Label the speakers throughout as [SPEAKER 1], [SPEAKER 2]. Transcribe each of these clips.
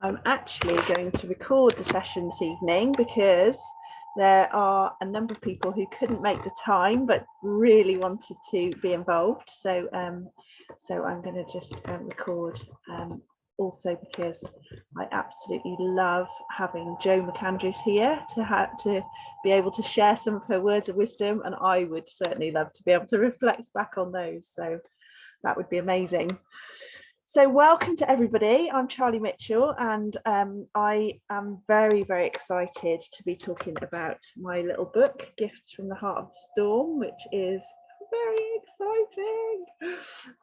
[SPEAKER 1] I'm actually going to record the session this evening because there are a number of people who couldn't make the time but really wanted to be involved. So I'm going to just record also because I absolutely love having Jo McAndrews here to be able to share some of her words of wisdom, and I would certainly love to be able to reflect back on those. So that would be amazing. So welcome to everybody. I'm Charlie Mitchell, and I am very, very excited to be talking about my little book, Gifts from the Heart of the Storm, which is very exciting.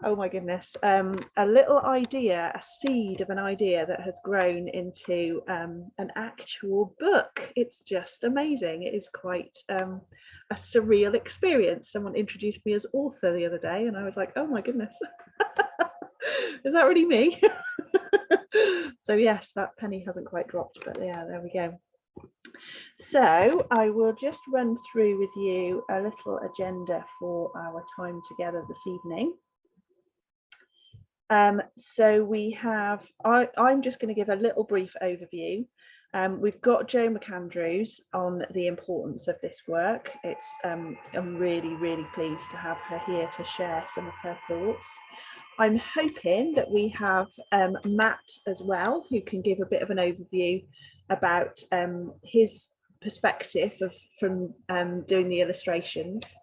[SPEAKER 1] Oh my goodness. A little idea, a seed of an idea that has grown into an actual book. It's just amazing. It is quite a surreal experience. Someone introduced me as author the other day, and I was like, oh my goodness. Is that really me? So yes, that penny hasn't quite dropped, but yeah, there we go. So I will just run through with you a little agenda for our time together this evening. So we have, I'm just going to give a little brief overview. We've got Jo McAndrews on the importance of this work. I'm really, really pleased to have her here to share some of her thoughts. I'm hoping that we have Matt as well, who can give a bit of an overview about his perspective from doing the illustrations.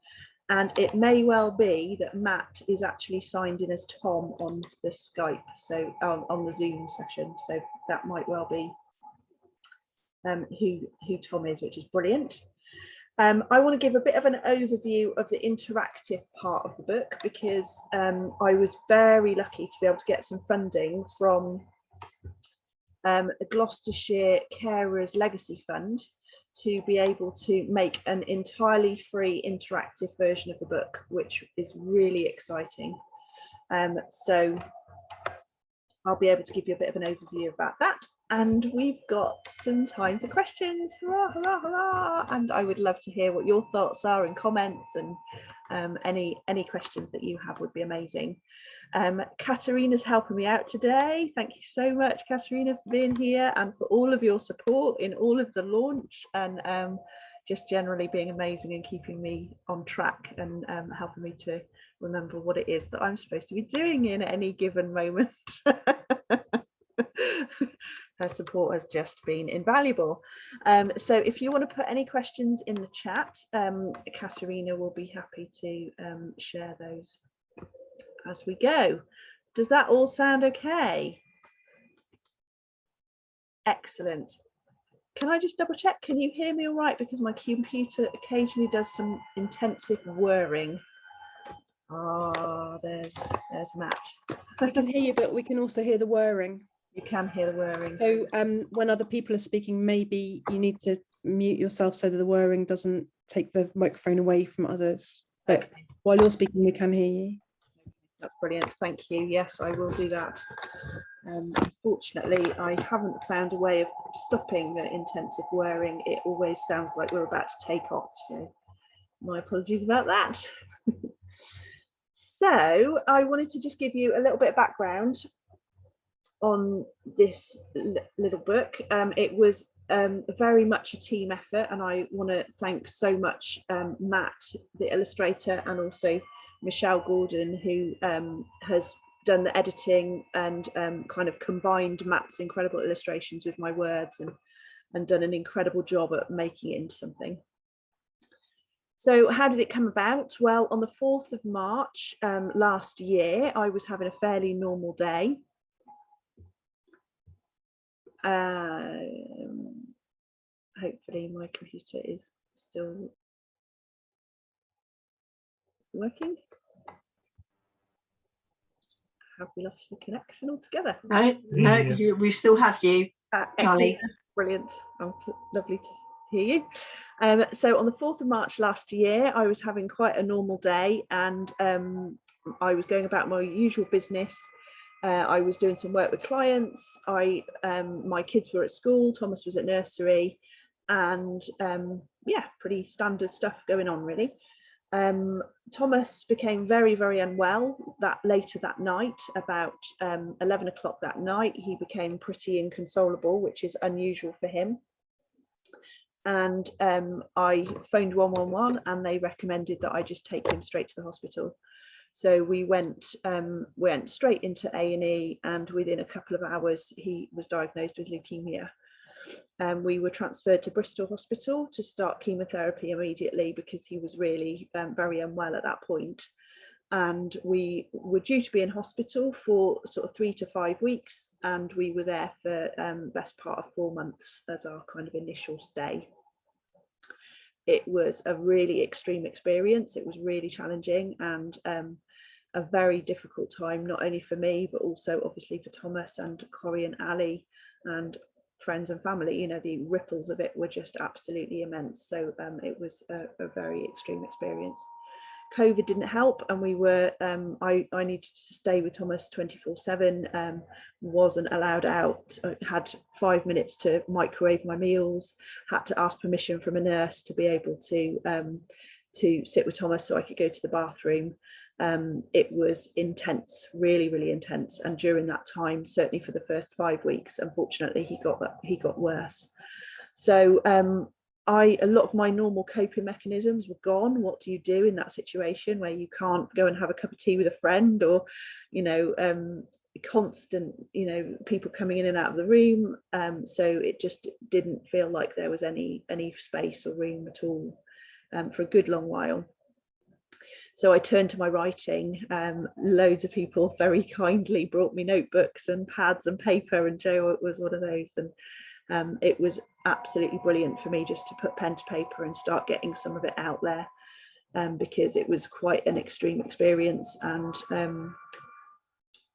[SPEAKER 1] And it may well be that Matt is actually signed in as Tom on the Skype, so on the Zoom session. So that might well be who Tom is, which is brilliant. I want to give a bit of an overview of the interactive part of the book, because I was very lucky to be able to get some funding from the Gloucestershire Carers Legacy Fund to be able to make an entirely free interactive version of the book, which is really exciting. So I'll be able to give you a bit of an overview about that. And we've got some time for questions. Hurrah, hurrah, hurrah. And I would love to hear what your thoughts are and comments, and any questions that you have would be amazing. Katerina's helping me out today. Thank you so much, Katerina, for being here and for all of your support in all of the launch, and just generally being amazing and keeping me on track, and helping me to remember what it is that I'm supposed to be doing in any given moment. Her support has just been invaluable. So if you want to put any questions in the chat, Katerina will be happy to share those as we go. Does that all sound okay? Excellent. Can I just double check? Can you hear me all right? Because my computer occasionally does some intensive whirring. Ah, there's Matt.
[SPEAKER 2] We can hear you, but we can also hear the whirring.
[SPEAKER 1] You can hear the whirring.
[SPEAKER 2] So when other people are speaking, maybe you need to mute yourself so that the whirring doesn't take the microphone away from others. But okay, while you're speaking, we can hear you.
[SPEAKER 1] That's brilliant. Thank you. Yes, I will do that. Unfortunately, I haven't found a way of stopping the intensive whirring. It always sounds like we're about to take off. So my apologies about that. So I wanted to just give you a little bit of background on this little book. It was very much a team effort, and I want to thank so much Matt, the illustrator, and also Michelle Gordon, who has done the editing and kind of combined Matt's incredible illustrations with my words, and done an incredible job at making it into something. So how did it come about? Well, on the 4th of March last year, I was having a fairly normal day. Hopefully my computer is still working. Have we lost the connection altogether?
[SPEAKER 3] No, we still have you, Charlie.
[SPEAKER 1] Brilliant. Lovely to hear you. So on the 4th of March last year, I was having quite a normal day, and I was going about my usual business. I was doing some work with clients. My kids were at school, Thomas was at nursery, and yeah, pretty standard stuff going on really. Thomas became very, very unwell later that night, about 11 o'clock that night. He became pretty inconsolable, which is unusual for him. And I phoned 111 and they recommended that I just take him straight to the hospital. So we went straight into A&E, and within a couple of hours he was diagnosed with leukemia. We were transferred to Bristol Hospital to start chemotherapy immediately because he was really very unwell at that point. And we were due to be in hospital for sort of 3 to 5 weeks, and we were there for best part of 4 months as our kind of initial stay. It was a really extreme experience. It was really challenging and a very difficult time, not only for me, but also obviously for Thomas and Corrie and Ali and friends and family. You know, the ripples of it were just absolutely immense. So it was a very extreme experience. COVID didn't help, and we were I needed to stay with Thomas 24/7, wasn't allowed out. I had 5 minutes to microwave my meals, had to ask permission from a nurse to be able to sit with Thomas so I could go to the bathroom. It was intense, really, really intense. And during that time, certainly for the first 5 weeks, unfortunately, he got worse. So a lot of my normal coping mechanisms were gone. What do you do in that situation where you can't go and have a cup of tea with a friend, or, you know, constant, you know, people coming in and out of the room. So it just didn't feel like there was any space or room at all for a good long while. So I turned to my writing. Loads of people very kindly brought me notebooks and pads and paper, and Joe was one of those. And it was absolutely brilliant for me just to put pen to paper and start getting some of it out there, because it was quite an extreme experience, and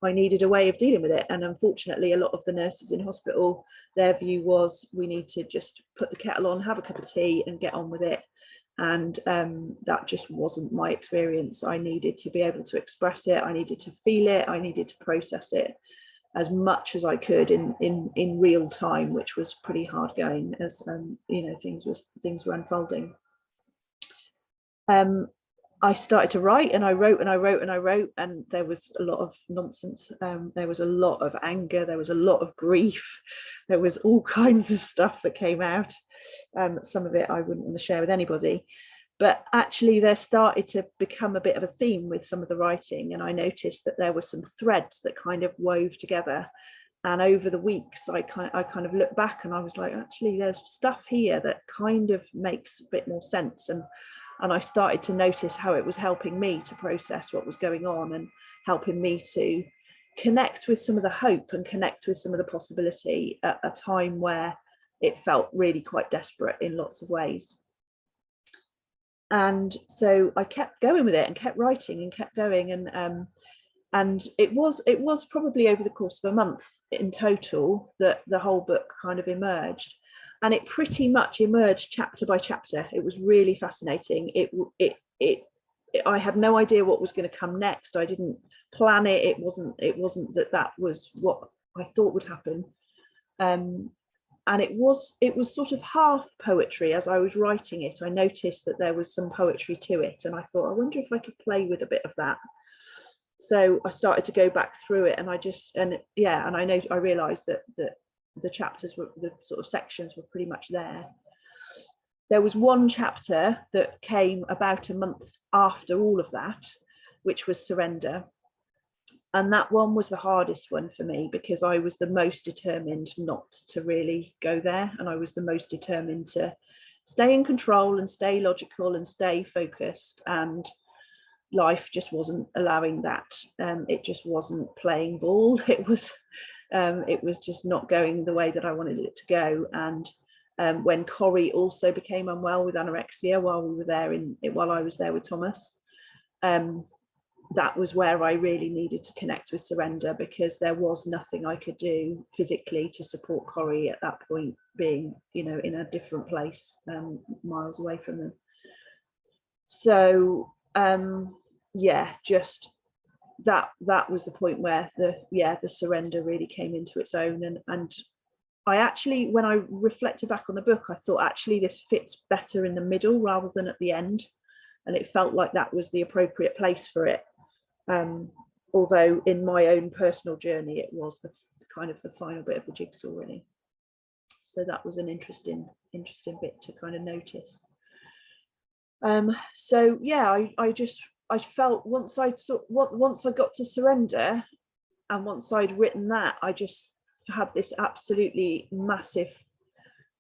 [SPEAKER 1] I needed a way of dealing with it. And unfortunately, a lot of the nurses in hospital, their view was we need to just put the kettle on, have a cup of tea and get on with it. And that just wasn't my experience. I needed to be able to express it. I needed to feel it. I needed to process it as much as I could in real time, which was pretty hard going as you know, things were unfolding. I started to write, and I wrote and I wrote and I wrote, and there was a lot of nonsense. There was a lot of anger. There was a lot of grief. There was all kinds of stuff that came out. Some of it I wouldn't want to share with anybody, but actually there started to become a bit of a theme with some of the writing, and I noticed that there were some threads that kind of wove together. And over the weeks, I kind of looked back and I was like, actually, there's stuff here that kind of makes a bit more sense. And I started to notice how it was helping me to process what was going on, and helping me to connect with some of the hope and connect with some of the possibility at a time where it felt really quite desperate in lots of ways. And so I kept going with it and kept writing and kept going. And it was probably over the course of a month in total that the whole book kind of emerged. And it pretty much emerged chapter by chapter. It was really fascinating. I had no idea what was going to come next. I didn't plan it. It wasn't that was what I thought would happen. And it was sort of half poetry. As I was writing it, I noticed that there was some poetry to it, and I thought, I wonder if I could play with a bit of that. So I started to go back through it, and I realized that the chapters were, the sort of sections were pretty much there. There was one chapter that came about a month after all of that, which was surrender. And that one was the hardest one for me, because I was the most determined not to really go there. And I was the most determined to stay in control and stay logical and stay focused. And life just wasn't allowing that. It just wasn't playing ball. It was just not going the way that I wanted it to go. And when Corrie also became unwell with anorexia while I was there with Thomas, that was where I really needed to connect with surrender, because there was nothing I could do physically to support Corrie at that point, being, you know, in a different place, miles away from them. So just that was the point where the surrender really came into its own. And I actually, when I reflected back on the book, I thought actually this fits better in the middle rather than at the end. and it felt like that was the appropriate place for it. Although in my own personal journey, it was the kind of the final bit of the jigsaw, really. So that was an interesting bit to kind of notice. So yeah, I felt once I got to surrender, and once I'd written that, I just had this absolutely massive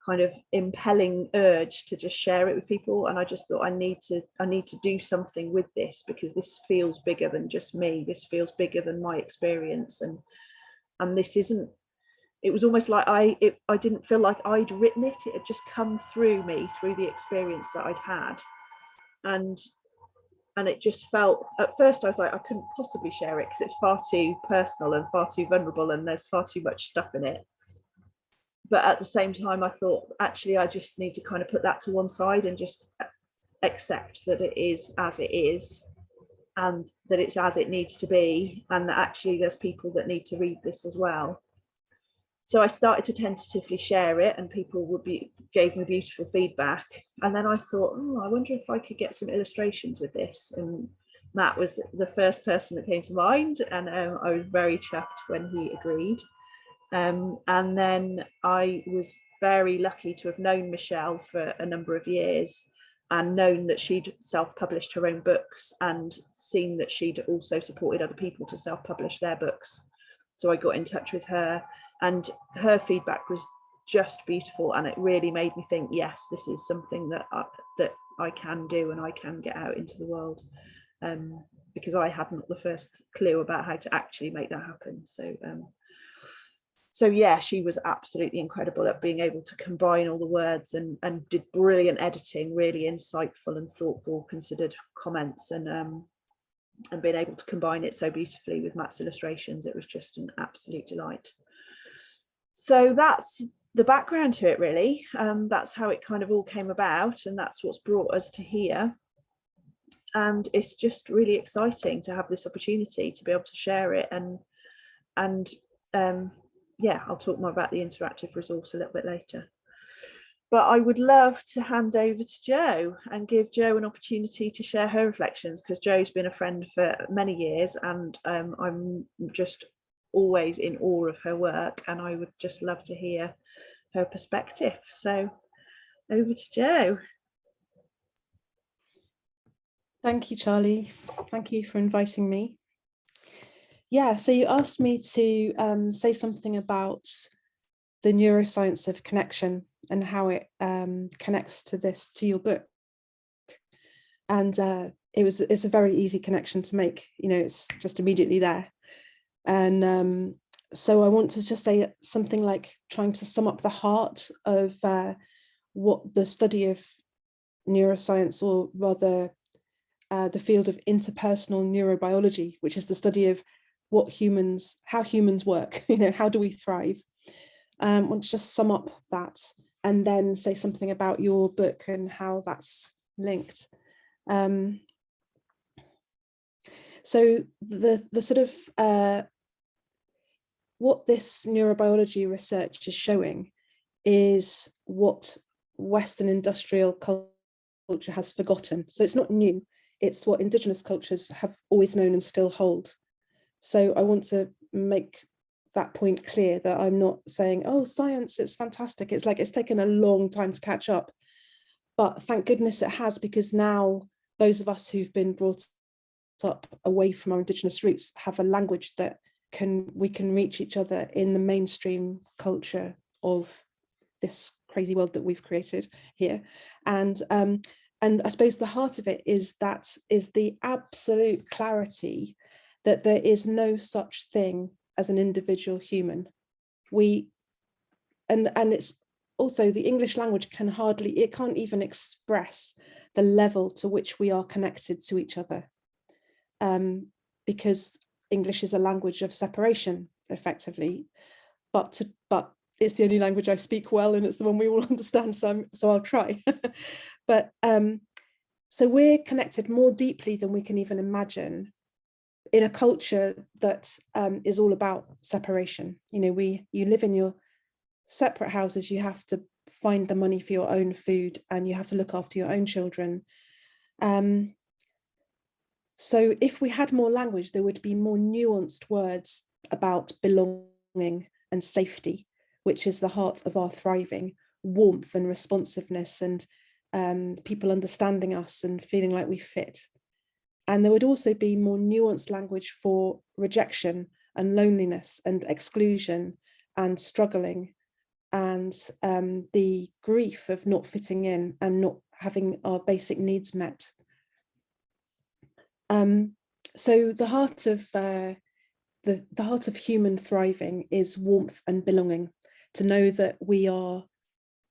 [SPEAKER 1] kind of impelling urge to just share it with people. And I just thought I need to do something with this, because this feels bigger than just me. This feels bigger than my experience, and this isn't, it was almost like I didn't feel like I'd written it. It had just come through me, through the experience that I'd had. And it just felt, at first I was like, I couldn't possibly share it because it's far too personal and far too vulnerable, and there's far too much stuff in it. But at the same time, I thought, actually, I just need to kind of put that to one side and just accept that it is as it is, and that it's as it needs to be, and that actually there's people that need to read this as well. So I started to tentatively share it, and people gave me beautiful feedback. And then I thought, I wonder if I could get some illustrations with this. And Matt was the first person that came to mind, and I was very chuffed when he agreed. And then I was very lucky to have known Michelle for a number of years, and known that she'd self-published her own books, and seen that she'd also supported other people to self-publish their books. So I got in touch with her, and her feedback was just beautiful, and it really made me think, yes, this is something that I can do, and I can get out into the world, because I had not the first clue about how to actually make that happen. So yeah, she was absolutely incredible at being able to combine all the words, and did brilliant editing, really insightful and thoughtful, considered comments, and being able to combine it so beautifully with Matt's illustrations. It was just an absolute delight. So that's the background to it, really. That's how it kind of all came about, and that's what's brought us to here. And it's just really exciting to have this opportunity to be able to share it. And yeah, I'll talk more about the interactive resource a little bit later. But I would love to hand over to Jo and give Jo an opportunity to share her reflections, because Jo's been a friend for many years, and I'm just always in awe of her work, and I would just love to hear her perspective. So over to Jo.
[SPEAKER 2] Thank you, Charlie. Thank you for inviting me. Yeah, so you asked me to say something about the neuroscience of connection and how it connects to your book. And it's a very easy connection to make. You know, it's just immediately there. And so I want to just say something like trying to sum up the heart of what the study of neuroscience, or rather the field of interpersonal neurobiology, which is the study of how humans work, you know, how do we thrive? I want to just sum up that, and then say something about your book and how that's linked. So the sort of what this neurobiology research is showing is what Western industrial culture has forgotten. So it's not new, it's what Indigenous cultures have always known and still hold. So I want to make that point clear, that I'm not saying, oh, science, it's fantastic. It's like, it's taken a long time to catch up. But thank goodness it has, because now those of us who've been brought up away from our Indigenous roots have a language that we can reach each other in the mainstream culture of this crazy world that we've created here. And I suppose the heart of it is the absolute clarity that there is no such thing as an individual human. And it's also, the English language can't even express the level to which we are connected to each other, because English is a language of separation, effectively, but it's the only language I speak well, and it's the one we all understand, so I'll try. But so we're connected more deeply than we can even imagine in a culture that is all about separation. You know, you live in your separate houses, you have to find the money for your own food, and you have to look after your own children. So if we had more language, there would be more nuanced words about belonging and safety, which is the heart of our thriving, warmth and responsiveness, and people understanding us and feeling like we fit. And there would also be more nuanced language for rejection and loneliness and exclusion and struggling and the grief of not fitting in and not having our basic needs met. So the heart of the heart of human thriving is warmth and belonging, to know that we are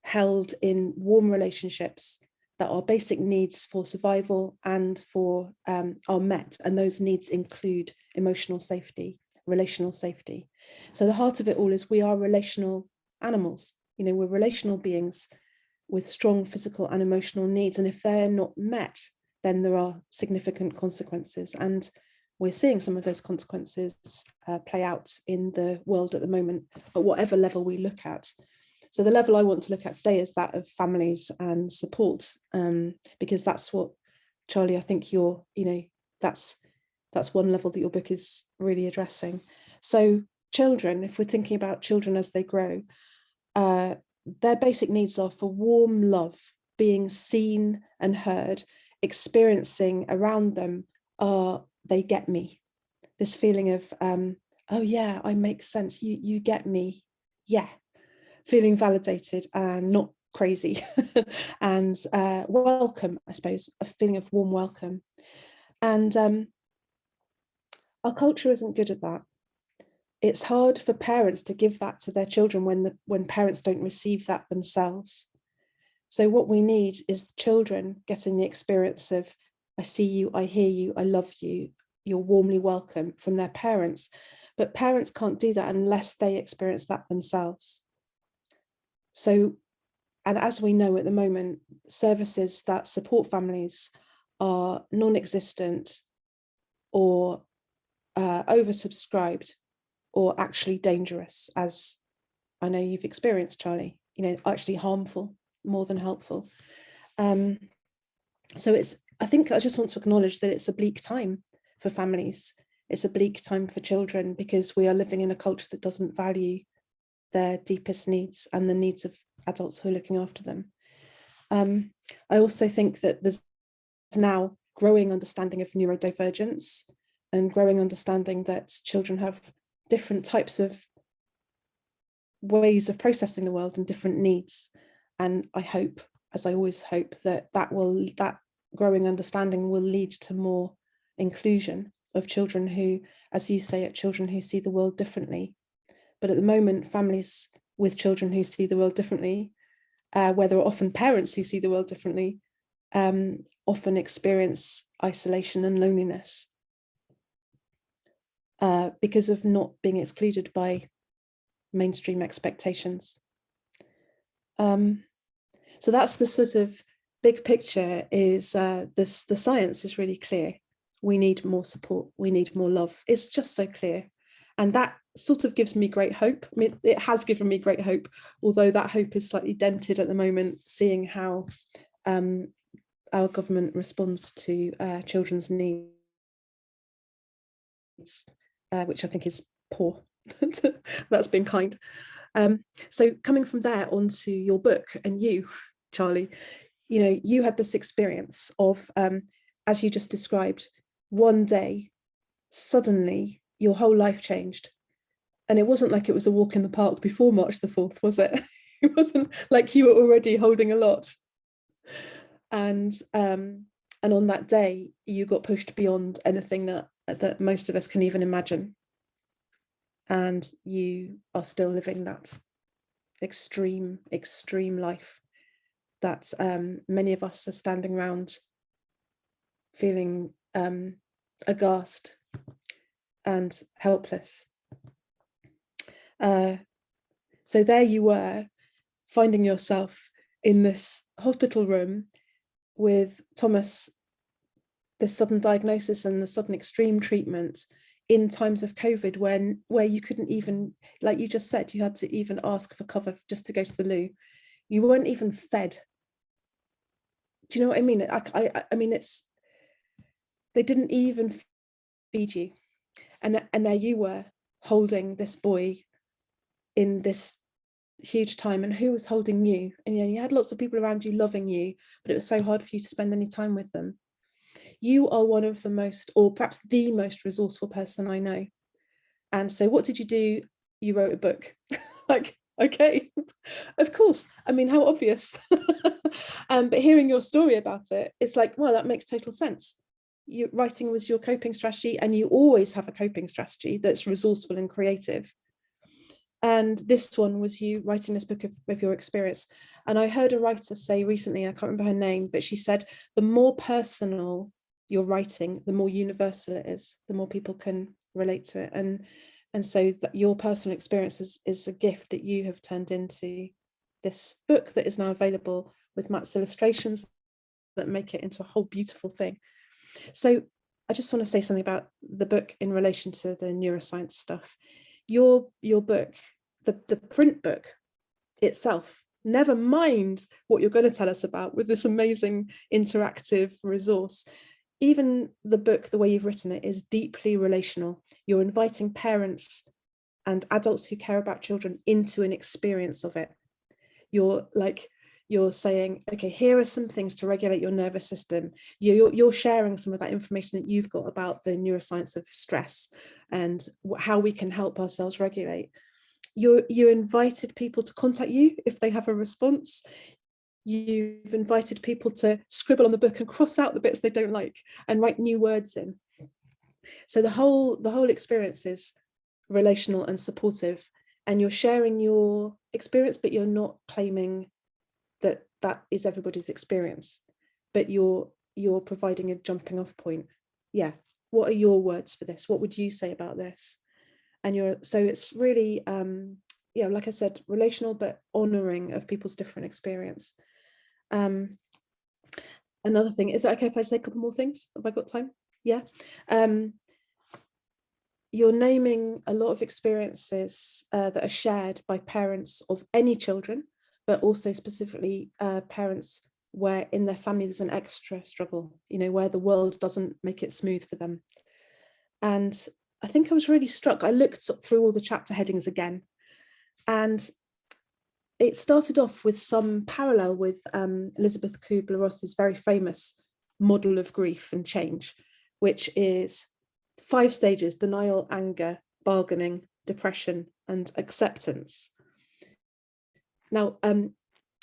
[SPEAKER 2] held in warm relationships, that our basic needs for survival and for are met, and those needs include emotional safety, relational safety. So the heart of it all is we are relational animals. You know, we're relational beings with strong physical and emotional needs, and if they're not met, then there are significant consequences, and we're seeing some of those consequences play out in the world at the moment, at whatever level we look at. So the level I want to look at today is that of families and support, because that's what, Charlie, I think that's one level that your book is really addressing. So children, if we're thinking about children as they grow, their basic needs are for warm love, being seen and heard, experiencing around them they get me. This feeling of, oh yeah, I make sense, you get me, yeah. Feeling validated and not crazy and welcome, I suppose, a feeling of warm welcome. And our culture isn't good at that. It's hard for parents to give that to their children when parents don't receive that themselves. So what we need is children getting the experience of, I see you, I hear you, I love you, you're warmly welcome from their parents. But parents can't do that unless they experience that themselves. So, and as we know at the moment, services that support families are non-existent or oversubscribed or actually dangerous, as I know you've experienced, Charlie, actually harmful more than helpful. So I think I just want to acknowledge that it's a bleak time for families. It's a bleak time for children because we are living in a culture that doesn't value their deepest needs and the needs of adults who are looking after them. I also think that there's now growing understanding of neurodivergence and growing understanding that children have different types of ways of processing the world and different needs. And I hope, as I always hope, that growing understanding will lead to more inclusion of children who, as you say, children who see the world differently. But at the moment, families with children who see the world differently, where there are often parents who see the world differently, often experience isolation and loneliness because of not being excluded by mainstream expectations. So that's the sort of big picture. Is the science is really clear. We need more support. We need more love. It's just so clear. And that sort of gives me great hope. I mean, it has given me great hope, although that hope is slightly dented at the moment, seeing how our government responds to children's needs, which I think is poor. That's been kind. So coming from there onto your book and you, Charlie, you had this experience of, as you just described, one day, suddenly your whole life changed. And it wasn't like it was a walk in the park before March the 4th, was it? It wasn't like you were already holding a lot. And on that day, you got pushed beyond anything that most of us can even imagine. And you are still living that extreme life that many of us are standing around feeling aghast and helpless. So there you were, finding yourself in this hospital room with Thomas, this sudden diagnosis and the sudden extreme treatment in times of COVID, where you couldn't even, like you just said, you had to even ask for cover just to go to the loo. You weren't even fed. Do you know what I mean? I mean, They didn't even feed you. And there you were, holding this boy in this huge time, and who was holding you? And you had lots of people around you loving you, but it was so hard for you to spend any time with them. You are one of the most, or perhaps the most resourceful person I know. And so what did you do? You wrote a book. Like, okay, of course. I mean, how obvious. But hearing your story about it, it's like, well, that makes total sense. Writing was your coping strategy, and you always have a coping strategy that's resourceful and creative. And this one was you writing this book of your experience. And I heard a writer say recently, I can't remember her name, but she said, the more personal you're writing, the more universal it is, the more people can relate to it. And so that your personal experience is a gift that you have turned into this book that is now available with Matt's illustrations that make it into a whole beautiful thing. So I just want to say something about the book in relation to the neuroscience stuff. Your book, the print book itself, never mind what you're going to tell us about with this amazing interactive resource. Even the book, the way you've written it, is deeply relational. You're inviting parents and adults who care about children into an experience of it. You're saying, okay, here are some things to regulate your nervous system. You're sharing some of that information that you've got about the neuroscience of stress and how we can help ourselves regulate. You invited people to contact you if they have a response. You've invited people to scribble on the book and cross out the bits they don't like and write new words in. So the whole experience is relational and supportive, and you're sharing your experience, but you're not claiming that is everybody's experience, but you're providing a jumping off point. Yeah, what are your words for this? What would you say about this? And so it's really like I said, relational but honoring of people's different experience. Another thing, is it okay if I say a couple more things? Have I got time? Yeah. You're naming a lot of experiences that are shared by parents of any children, but also specifically parents where in their family there's an extra struggle, where the world doesn't make it smooth for them. And I think I was really struck. I looked through all the chapter headings again, and it started off with some parallel with Elizabeth Kubler-Ross's very famous model of grief and change, which is 5 stages: denial, anger, bargaining, depression, and acceptance. Now,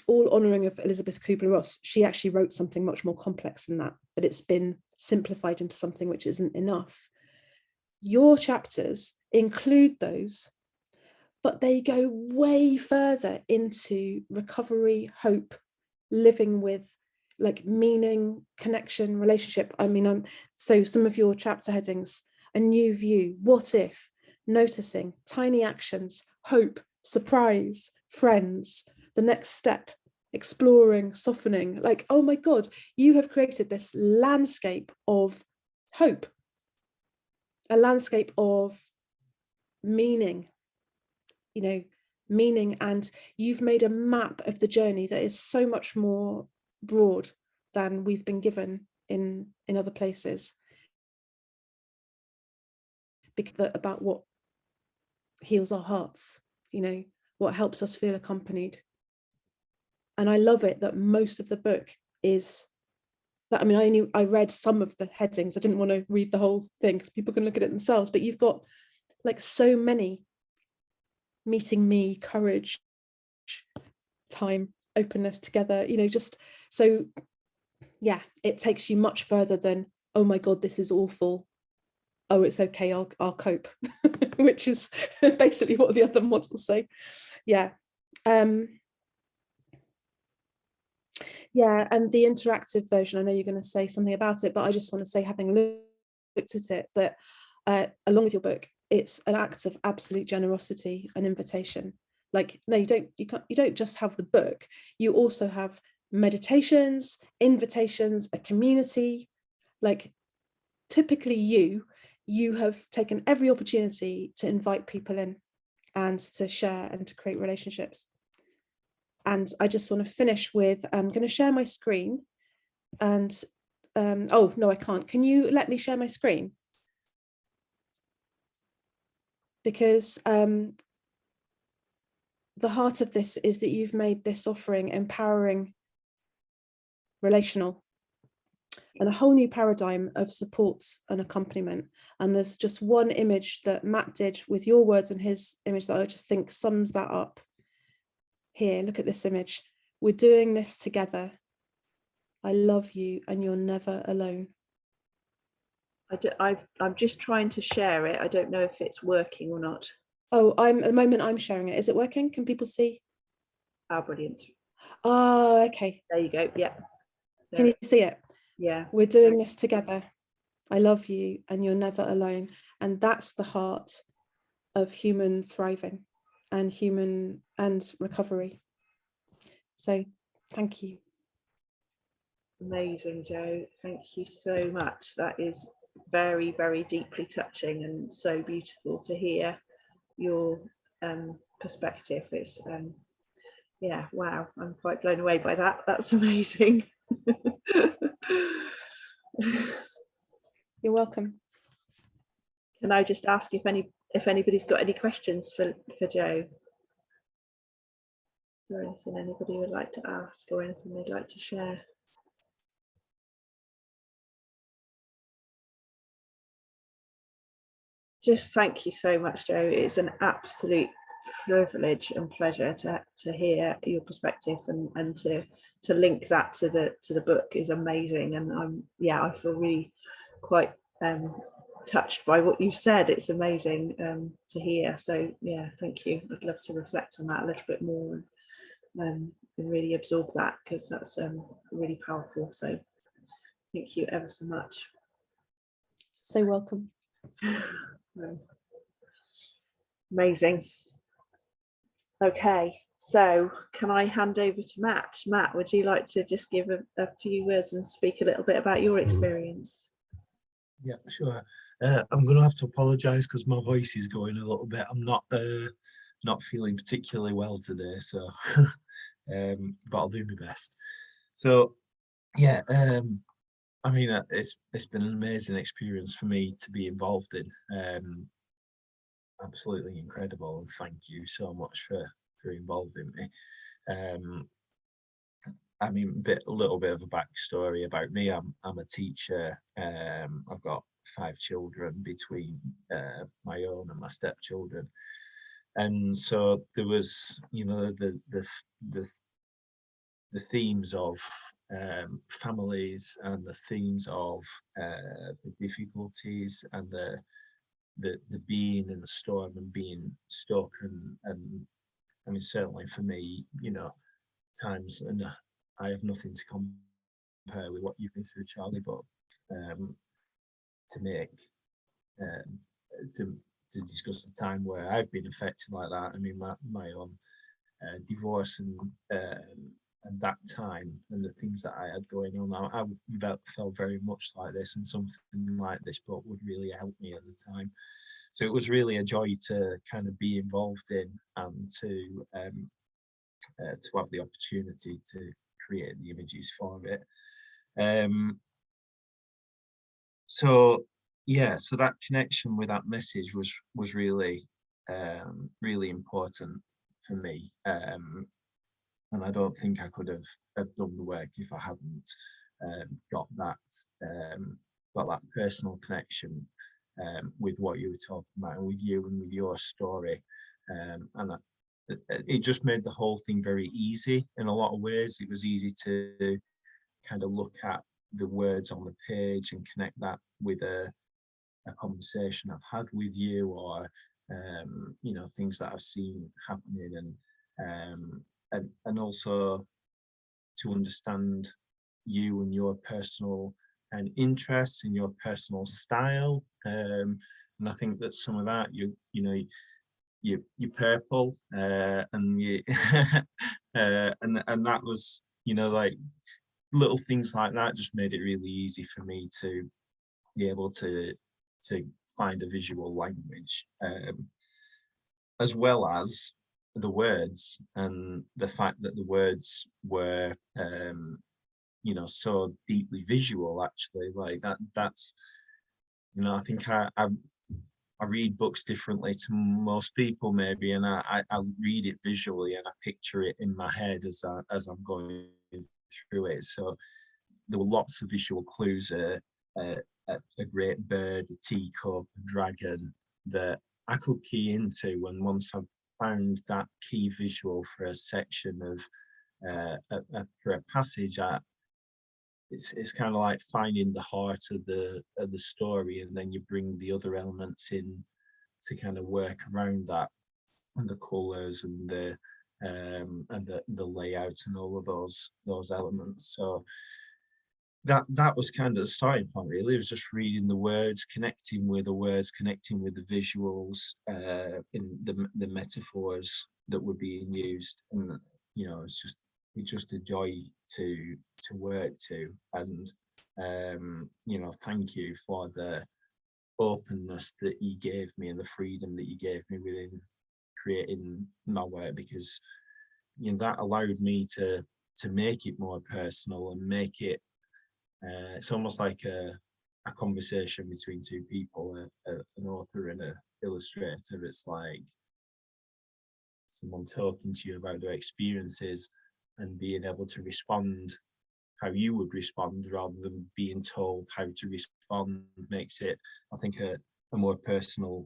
[SPEAKER 2] all honouring of Elizabeth Kubler-Ross, she actually wrote something much more complex than that, but it's been simplified into something which isn't enough. Your chapters include those, but they go way further into recovery, hope, living with meaning, connection, relationship. I mean, so some of your chapter headings: a new view, what if, noticing, tiny actions, hope, surprise, friends, the next step, exploring, softening. Oh my God, you have created this landscape of hope, a landscape of meaning, and you've made a map of the journey that is so much more broad than we've been given in other places, because about what heals our hearts, what helps us feel accompanied. And I love it that most of the book is that. I mean, I read some of the headings. I didn't want to read the whole thing because people can look at it themselves, but you've got so many: meeting me, courage, time, openness, together, just so, yeah, it takes you much further than, oh my God, this is awful, oh, it's okay, I'll cope, which is basically what the other models say. Yeah. Yeah, and the interactive version, I know you're going to say something about it, but I just want to say, having looked at it, that along with your book, it's an act of absolute generosity and invitation. No, you don't just have the book, you also have meditations, invitations, a community. Typically you have taken every opportunity to invite people in and to share and to create relationships. And I just want to finish with, I'm going to share my screen, and oh no, I can't. Can you let me share my screen? Because the heart of this is that you've made this offering empowering, relational, and a whole new paradigm of support and accompaniment. And there's just one image that Matt did with your words and his image that I just think sums that up. Here, look at this image. We're doing this together. I love you and you're never alone.
[SPEAKER 1] I'm just trying to share it. I don't know if it's working or not.
[SPEAKER 2] Oh, at the moment I'm sharing it. Is it working? Can people see?
[SPEAKER 1] Oh, brilliant.
[SPEAKER 2] Oh, okay.
[SPEAKER 1] There you go. Yeah.
[SPEAKER 2] Can you see it?
[SPEAKER 1] Yeah.
[SPEAKER 2] We're doing this together. I love you and you're never alone. And that's the heart of human thriving and human and recovery. So thank you.
[SPEAKER 1] Amazing, Jo. Thank you so much. That is very, very deeply touching and so beautiful to hear your perspective. It's yeah, wow, I'm quite blown away by that. That's amazing.
[SPEAKER 2] You're welcome.
[SPEAKER 1] Can I just ask if anybody's got any questions for Jo? Is there anything anybody would like to ask or anything they'd like to share? Just thank you so much, Jo. It's an absolute privilege and pleasure to hear your perspective and to link that to the book is amazing. And I feel really quite touched by what you've said. It's amazing to hear. So yeah, thank you. I'd love to reflect on that a little bit more and really absorb that, because that's really powerful. So thank you ever so much.
[SPEAKER 2] So welcome.
[SPEAKER 1] Amazing. Okay, so can I hand over to Matt? Matt, would you like to just give a few words and speak a little bit about your experience?
[SPEAKER 4] Yeah, sure. I'm going to have to apologise because my voice is going a little bit. I'm not feeling particularly well today, so but I'll do my best. So yeah, I mean, it's been an amazing experience for me to be involved in. Absolutely incredible, and thank you so much for involving me. I mean, a little bit of a backstory about me. I'm a teacher. I've got 5 children between my own and my stepchildren, and so there was, you know, the themes of families and the themes of the difficulties and the being in the storm and being stuck, and I mean, certainly for me, you know, times, and I have nothing to compare with what you've been through, Charlie, but to make to discuss the time where I've been affected like that. I mean, my own divorce and that time and the things that I had going on, I felt very much like this, and something like this book would really help me at the time. So it was really a joy to kind of be involved in, and to have the opportunity to create the images for it. So yeah, so that connection with that message was really really important for me, and I don't think I could have done the work if I hadn't got that personal connection with what you were talking about, and with you and with your story, and it just made the whole thing very easy in a lot of ways. It was easy to kind of look at the words on the page and connect that with a conversation I've had with you, or you know, things that I've seen happening, and also to understand you and your personal and interests and your personal style, and I think that some of that you know you're purple, and you and that was, you know, like little things like that just made it really easy for me to be able to find a visual language, as well as the words, and the fact that the words were you know, so deeply visual, actually. Like that's, you know, I think I read books differently to most people, maybe, and I read it visually and I picture it in my head as I'm going through it. So there were lots of visual clues, a great bird, a teacup, a dragon, that I could key into. And once I found that key visual for a section of for a passage, it's kind of like finding the heart of the story, and then you bring the other elements in to kind of work around that, and the colours and the layout and all of those elements. So that was kind of the starting point, really. It was just reading the words, connecting with the words, connecting with the visuals, in the metaphors that were being used, and you know, it's just a joy to work to. And you know, thank you for the openness that you gave me and the freedom that you gave me within creating my work, because you know, that allowed me to make it more personal and make it it's almost like a conversation between two people, an author and an illustrator. It's like someone talking to you about their experiences and being able to respond how you would respond, rather than being told how to respond, makes it, I think, a more personal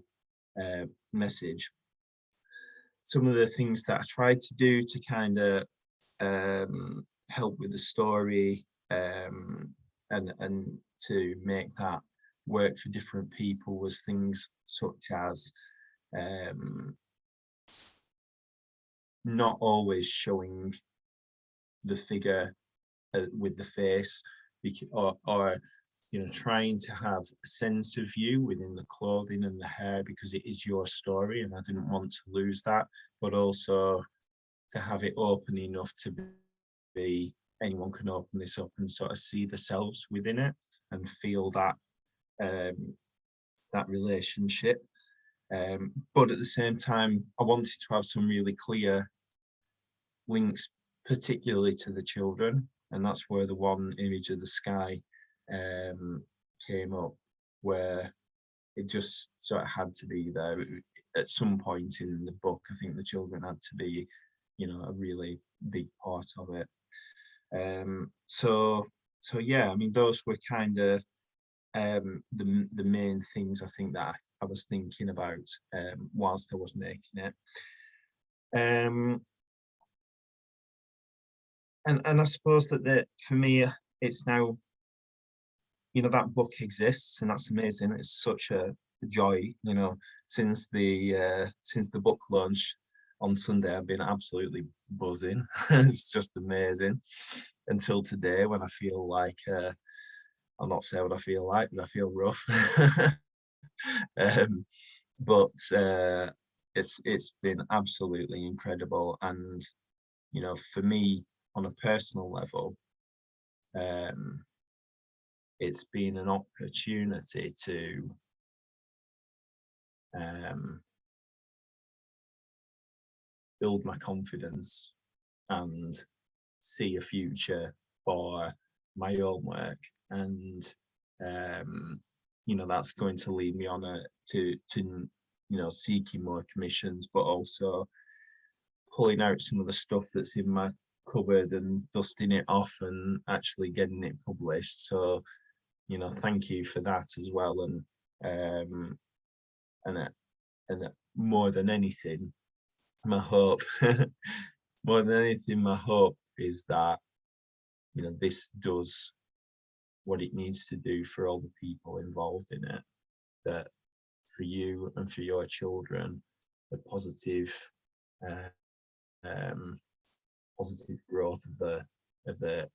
[SPEAKER 4] message. Some of the things that I tried to do to kind of help with the story, and to make that work for different people, was things such as not always showing the figure with the face, or you know, trying to have a sense of you within the clothing and the hair, because it is your story and I didn't want to lose that, but also to have it open enough to be anyone can open this up and sort of see themselves within it and feel that that relationship. But at the same time, I wanted to have some really clear links, particularly to the children, and that's where the one image of the sky came up, where it just sort of had to be there. At some point in the book, I think the children had to be, you know, a really big part of it. So yeah, I mean, those were kind of the main things I think that I was thinking about whilst I was making it. And I suppose that for me, it's now, you know, that book exists, and that's amazing. It's such a joy, you know. Since the book launch on Sunday, I've been absolutely buzzing. It's just amazing, until today, when I feel like I'll not say what I feel like, but I feel rough. But it's been absolutely incredible, and you know, for me on a personal level, it's been an opportunity to build my confidence and see a future for my own work, and you know, that's going to lead me on to you know, seeking more commissions, but also pulling out some of the stuff that's in my cupboard and dusting it off and actually getting it published. So, you know, thank you for that as well. And more than anything, my hope more than anything, my hope is that, you know, this does what it needs to do for all the people involved in it, that for you and for your children, the positive positive growth of the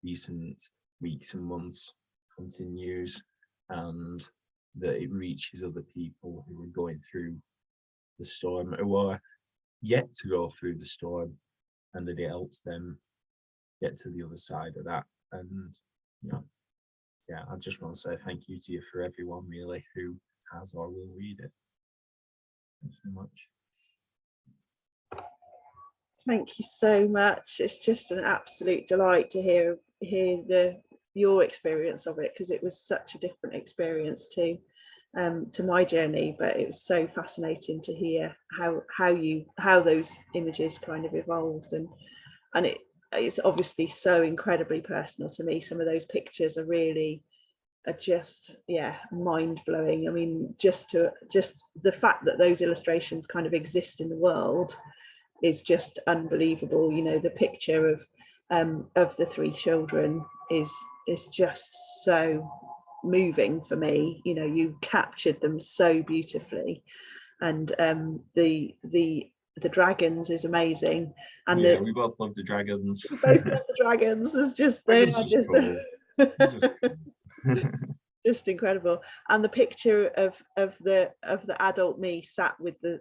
[SPEAKER 4] recent weeks and months continues, and that it reaches other people who are going through the storm, who are yet to go through the storm, and that it helps them get to the other side of that. And you know, yeah, I just want to say thank you to you, for everyone really who has or will read it. Thanks so much.
[SPEAKER 1] Thank you so much. It's just an absolute delight to hear hear your experience of it, because it was such a different experience to my journey, but it was so fascinating to hear how those images kind of evolved, and it's obviously so incredibly personal to me. Some of those pictures are just mind-blowing. I mean, just the fact that those illustrations kind of exist in the world is just unbelievable. You know, the picture of the three children is just so moving for me. You know, you captured them so beautifully, and the dragons is amazing. And
[SPEAKER 4] we both love the dragons.
[SPEAKER 1] We both love the dragons. It's just
[SPEAKER 4] Cool.
[SPEAKER 1] just incredible. And the picture of the adult me sat with the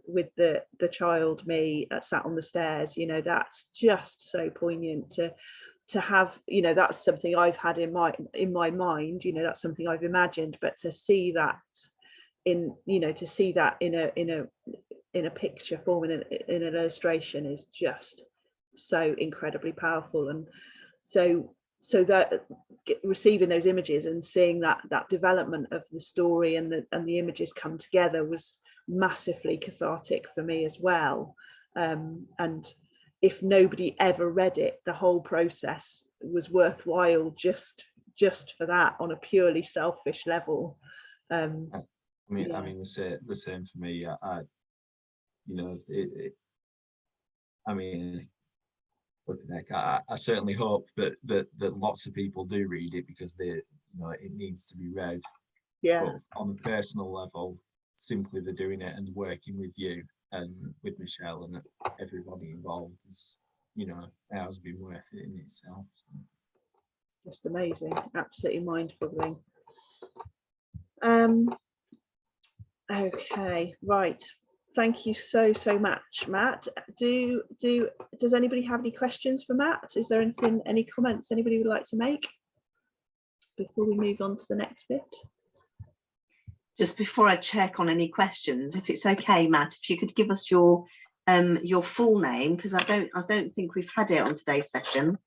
[SPEAKER 1] child me sat on the stairs, you know, that's just so poignant to have. You know, that's something I've had in my mind, you know, that's something I've imagined, but to see that in a picture form, in an illustration, is just so incredibly powerful. And so that receiving those images and seeing that development of the story and the images come together was massively cathartic for me as well. And if nobody ever read it, the whole process was worthwhile just for that, on a purely selfish level.
[SPEAKER 4] I mean, the same for me. I mean, I certainly hope that lots of people do read it, because it needs to be read.
[SPEAKER 1] Yeah.
[SPEAKER 4] But on a personal level, simply the doing it and working with you and with Michelle and everybody involved is, it has been worth it in itself.
[SPEAKER 1] Just amazing, absolutely mind-boggling. Okay, right. Thank you so much, Matt. Does anybody have any questions for Matt? Is there any comments anybody would like to make before we move on to the next bit?
[SPEAKER 3] Just before I check on any questions, if it's okay, Matt, if you could give us your full name, because I don't think we've had it on today's session.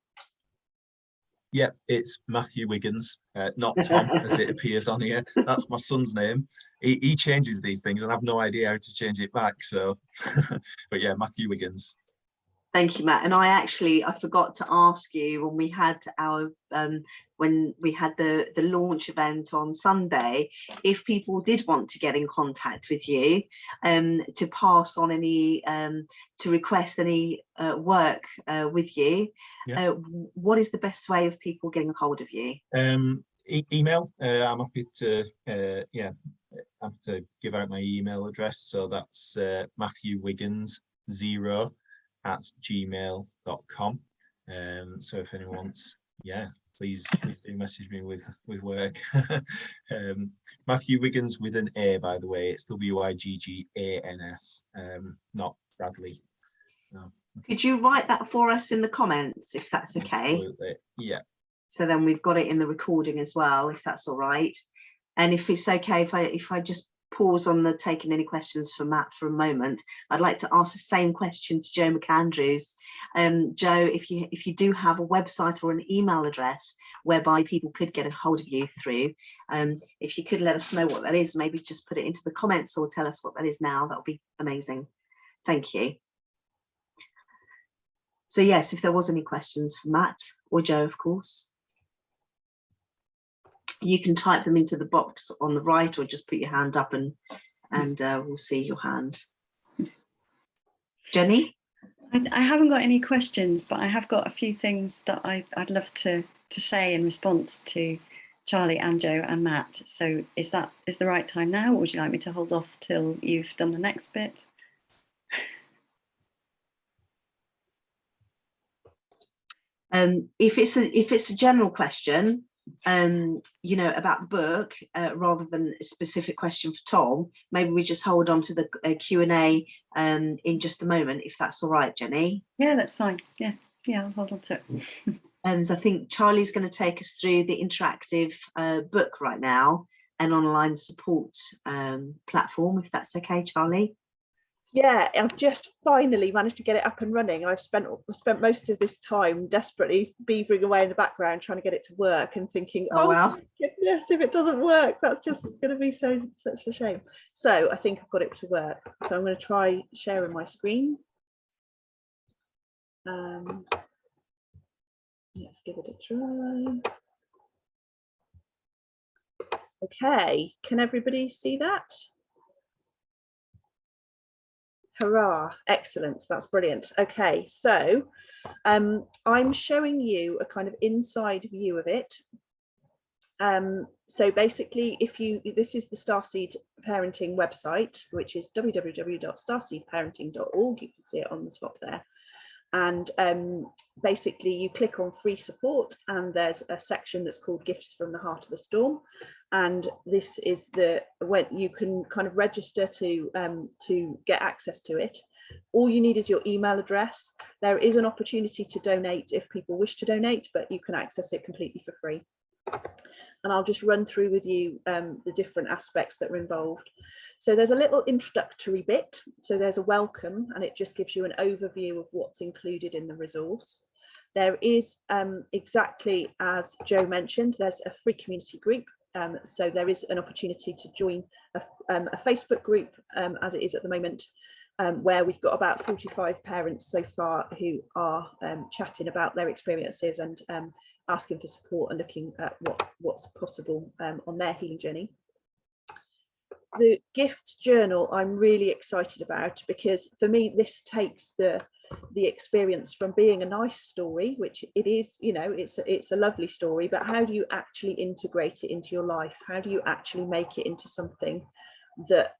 [SPEAKER 4] Yeah, it's Matthew Wiggans, not Tom, as it appears on here. That's my son's name. He changes these things, and I have no idea how to change it back. So, but yeah, Matthew Wiggans.
[SPEAKER 3] Thank you, Matt. And I forgot to ask you when we had the launch event on Sunday, if people did want to get in contact with you, to pass on any, to request any work with you. Yeah. What is the best way of people getting a hold of you?
[SPEAKER 4] Email. I'm happy to give out my email address. So that's MatthewWiggans0@gmail.com. So if anyone wants, please do message me with work. Matthew Wiggans with an A, by the way. It's Wiggans, not Bradley. So
[SPEAKER 3] could you write that for us in the comments, if that's okay?
[SPEAKER 4] Absolutely. Yeah.
[SPEAKER 3] So then we've got it in the recording as well, if that's all right. And if it's okay, if I just pause on the taking any questions for Matt for a moment, I'd like to ask the same question to Joe McAndrews. Joe, if you do have a website or an email address whereby people could get a hold of you through, if you could let us know what that is, maybe just put it into the comments or tell us what that is now, that would be amazing. Thank you. So yes, if there was any questions for Matt or Joe, of course, you can type them into the box on the right, or just put your hand up and we'll see your hand. Jenny?
[SPEAKER 5] I haven't got any questions, but I have got a few things that I'd love to say in response to Charlie and Joe and Matt. So is the right time now, or would you like me to hold off till you've done the next bit?
[SPEAKER 3] If it's a general question, about the book, rather than a specific question for Tom, maybe we just hold on to the Q&A in just a moment, if that's all right, Jenny.
[SPEAKER 5] Yeah, that's fine. Yeah, I'll hold on to it.
[SPEAKER 3] So I think Charlie's going to take us through the interactive book right now, an online support platform, if that's okay, Charlie.
[SPEAKER 1] Yeah, I've just finally managed to get it up and running. I've spent most of this time desperately beavering away in the background trying to get it to work and thinking,
[SPEAKER 3] Oh, wow.
[SPEAKER 1] goodness, if it doesn't work, that's just going to be such a shame. So I think I've got it to work. So I'm going to try sharing my screen. Let's give it a try. Okay, can everybody see that? Hurrah, excellent, that's brilliant. Okay, so I'm showing you a kind of inside view of it. So basically, this is the Starseed Parenting website, which is www.starseedparenting.org. You can see it on the top there. And basically you click on free support and there's a section that's called Gifts from the Heart of the Storm, and this is when you can kind of register to get access to it. All you need is your email address. There is an opportunity to donate if people wish to donate, but you can access it completely for free. And I'll just run through with you the different aspects that are involved. So there's a little introductory bit. So there's a welcome, and it just gives you an overview of what's included in the resource. There is, exactly as Joe mentioned, there's a free community group. So there is an opportunity to join a Facebook group, as it is at the moment, where we've got about 45 parents so far who are chatting about their experiences and asking for support and looking at what's possible on their healing journey. The gifts journal I'm really excited about, because for me this takes the experience from being a nice story, which it is, you know, it's a lovely story, but how do you actually integrate it into your life? How do you actually make it into something that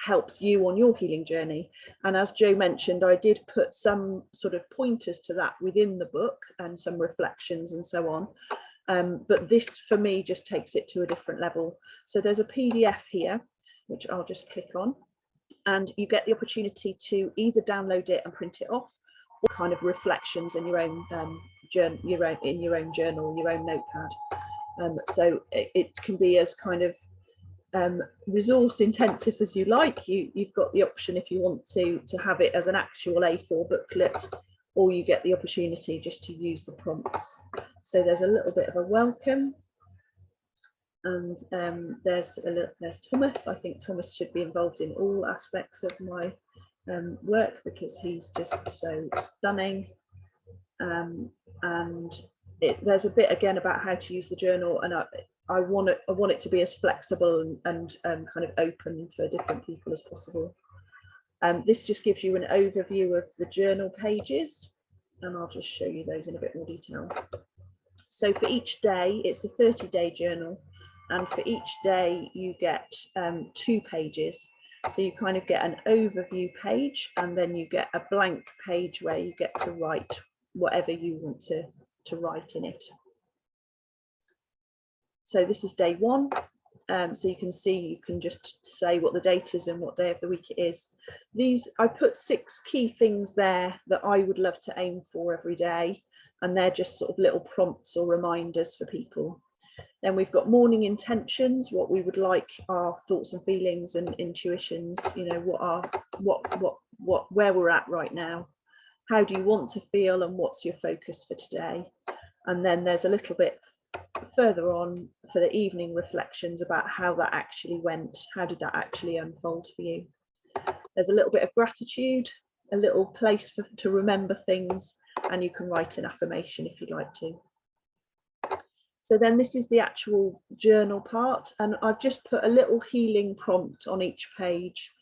[SPEAKER 1] helps you on your healing journey? And as Joe mentioned, I did put some sort of pointers to that within the book and some reflections and so on. But this for me just takes it to a different level. So there's a PDF here, which I'll just click on, and you get the opportunity to either download it and print it off, or kind of reflections in your own journal, your own notepad. So it can be as kind of resource intensive as you like. You've got the option if you want to have it as an actual A4 booklet, or you get the opportunity just to use the prompts. So there's a little bit of a welcome, and there's Thomas. I think Thomas should be involved in all aspects of my work because he's just so stunning. And there's a bit again about how to use the journal, and I want it to be as flexible and kind of open for different people as possible. This just gives you an overview of the journal pages, and I'll just show you those in a bit more detail. So for each day, it's a 30-day journal, and for each day you get 2 pages. So you kind of get an overview page, and then you get a blank page where you get to write whatever you want to write in it. So this is day 1. So you can see, you can just say what the date is and what day of the week it is. I put 6 key things there that I would love to aim for every day, and they're just sort of little prompts or reminders for people. Then we've got morning intentions, what we would like our thoughts and feelings and intuitions, you know, where we're at right now. How do you want to feel, and what's your focus for today? And then there's a little bit further on for the evening reflections about how that actually went. How did that actually unfold for you? There's a little bit of gratitude, a little place to remember things, and you can write an affirmation if you'd like to. So then this is the actual journal part, and I've just put a little healing prompt on each page.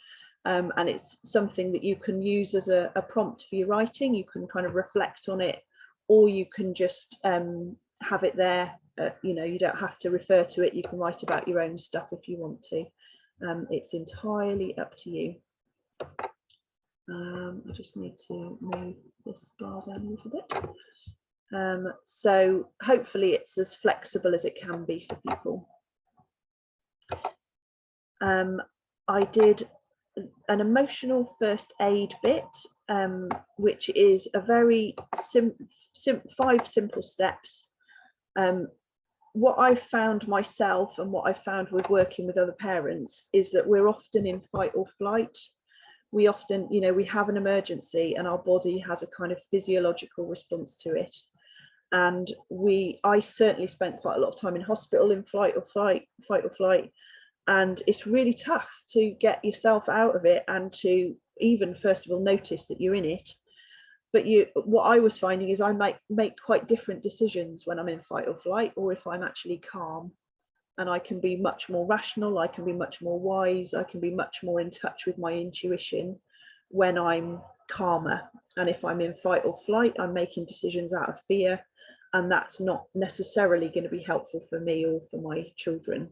[SPEAKER 1] And it's something that you can use as a prompt for your writing. You can kind of reflect on it, or you can just have it there. You know, you don't have to refer to it. You can write about your own stuff if you want to. It's entirely up to you. I just need to move this bar down a little bit. So hopefully it's as flexible as it can be for people. I did an emotional first aid bit, which is a very 5 simple steps. What I've found myself, and what I've found with working with other parents, is that we're often in fight or flight. we often, you know, we have an emergency and our body has a kind of physiological response to it. And I certainly spent quite a lot of time in hospital in fight or flight. And it's really tough to get yourself out of it and to even, first of all, notice that you're in it. But what I was finding is I might make quite different decisions when I'm in fight or flight, or if I'm actually calm. And I can be much more rational, I can be much more wise, I can be much more in touch with my intuition when I'm calmer. And if I'm in fight or flight, I'm making decisions out of fear, and that's not necessarily going to be helpful for me or for my children.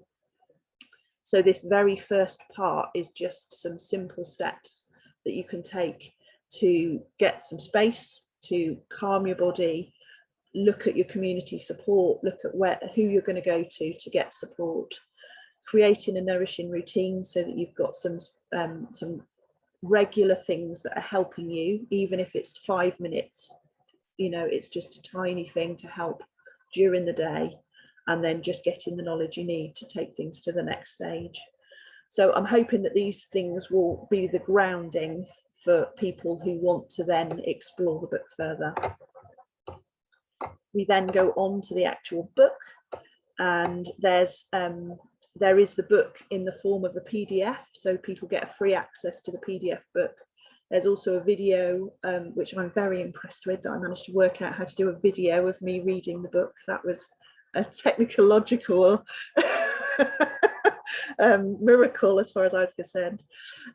[SPEAKER 1] So this very first part is just some simple steps that you can take to get some space, to calm your body, look at your community support, look at who you're going to go to get support, creating a nourishing routine so that you've got some regular things that are helping you, even if it's 5 minutes, you know, it's just a tiny thing to help during the day, and then just getting the knowledge you need to take things to the next stage. So I'm hoping that these things will be the grounding for people who want to then explore the book further. We then go on to the actual book, and there is the book in the form of a PDF, so people get a free access to the PDF book. There's also a video, which I'm very impressed with, that I managed to work out how to do a video of me reading the book. That was a technological miracle as far as I was concerned.